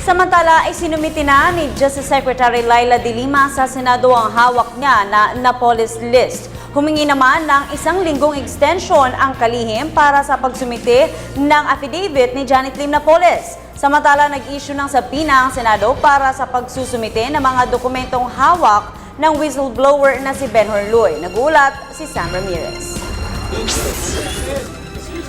Samantala, isinumiti na ni Justice Secretary Laila De Lima sa Senado ang hawak niya na Napoles List. Humingi naman ng 1 linggong extension ang kalihim para sa pagsumite ng affidavit ni Janet Lim Napoles. Samantala, nag-issue ng subpoena ang Senado para sa pagsusumite ng mga dokumentong hawak ng whistleblower na si Ben Horluoy. Nagulat si Sam Ramirez.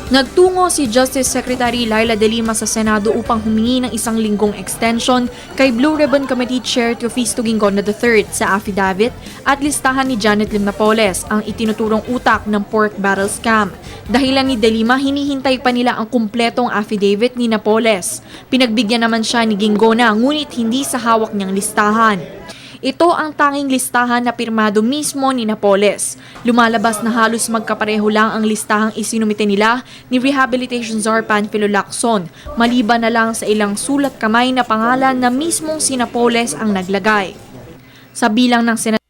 Nagtungo si Justice Secretary Laila De Lima sa Senado upang humingi ng 1 linggong extension kay Blue Ribbon Committee Chair Teofisto Gingonda III sa affidavit at listahan ni Janet Lim Napoles, ang itinuturong utak ng pork barrel scam. Dahilan ni De Lima, hinihintay pa nila ang kumpletong affidavit ni Napoles. Pinagbigyan naman siya ni Gingonda ngunit hindi sa hawak niyang listahan. Ito ang tanging listahan na pirmado mismo ni Napoles. Lumalabas na halos magkapareho lang ang listahang isinumite nila ni Rehabilitation Czar Panfilo Lacson, maliban na lang sa ilang sulat kamay na pangalan na mismong si Napoles ang naglagay. Sa bilang ng Senado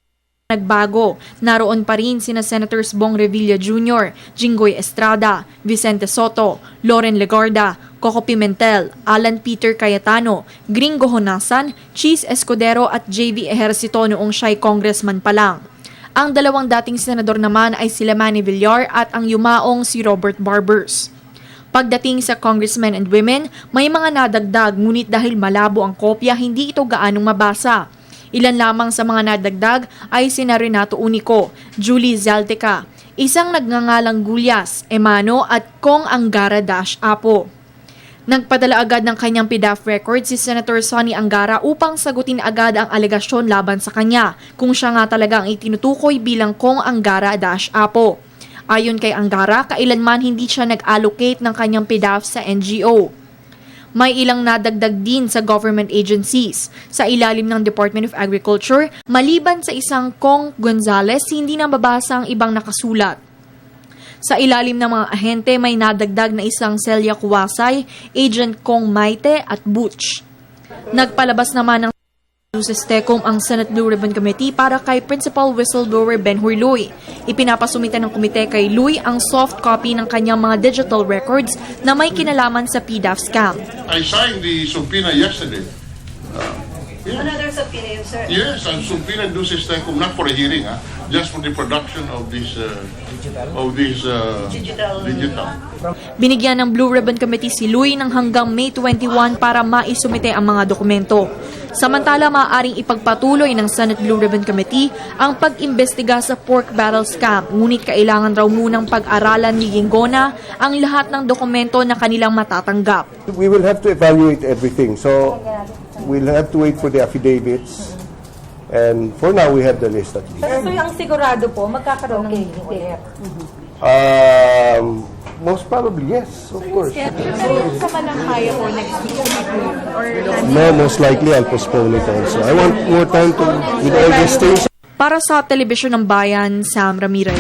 nagbago, naroon pa rin sina Senators Bong Revilla Jr., Jinggoy Estrada, Vicente Soto, Loren Legarda, Coco Pimentel, Alan Peter Cayetano, Gringo Honasan, Cheese Escudero at JV Ejercito noong siya'y congressman pa lang. Ang dalawang dating senador naman ay sila Manny Villar at ang yumaong si Robert Barbers. Pagdating sa congressmen and women, may mga nadagdag ngunit dahil malabo ang kopya, hindi ito gaanong mabasa. Ilan lamang sa mga nadagdag ay sina Renato Unico, Julie Zalteca, isang nagngangalang Gulyas, Emano at Kong Angara Apo. Nagpadala agad ng kanyang PDAF record si Senator Sonny Angara upang sagutin agad ang alegasyon laban sa kanya kung siya nga talaga ang itinutukoy bilang Kong Angara Apo. Ayon kay Angara, kailanman hindi siya nag-allocate ng kanyang PDAF sa NGO. May ilang nadagdag din sa government agencies. Sa ilalim ng Department of Agriculture, maliban sa isang Kong Gonzales, hindi na mabasa ang ibang nakasulat. Sa ilalim ng mga ahente, may nadagdag na isang Celia Kuwasay, Agent Kong Maite at Butch. Nagpalabas naman ng Stecom ang Senate Blue Ribbon Committee para kay Principal Whistleblower Ben Horluoy. Ipinapasumite ng komite kay Luy ang soft copy ng kanyang mga digital records na may kinalaman sa PDAF scam. I signed the subpoena yesterday. Another subpoena, sir? Yes, and subpoena do Stecom not for a hearing, just for the production of this digital. Binigyan ng Blue Ribbon Committee si Luy ng hanggang May 21 para maisumite ang mga dokumento. Samantala, maaaring ipagpatuloy ng Senate Blue Ribbon Committee ang pag-imbestiga sa pork barrel scam, ngunit kailangan raw munang pag-aralan ni Gingonda ang lahat ng dokumento na kanilang matatanggap. We will have to evaluate everything. So we'll have to wait for the affidavits. And for now, we have the list at least. So yung sigurado po, magkakaroon ng hearing ulit. Most probably, yes, of course. Sa Malankaya po next week? No, most likely I'll postpone it also. I want more time to, with all these things. Para sa Telebisyon ng Bayan, Sam Ramirez.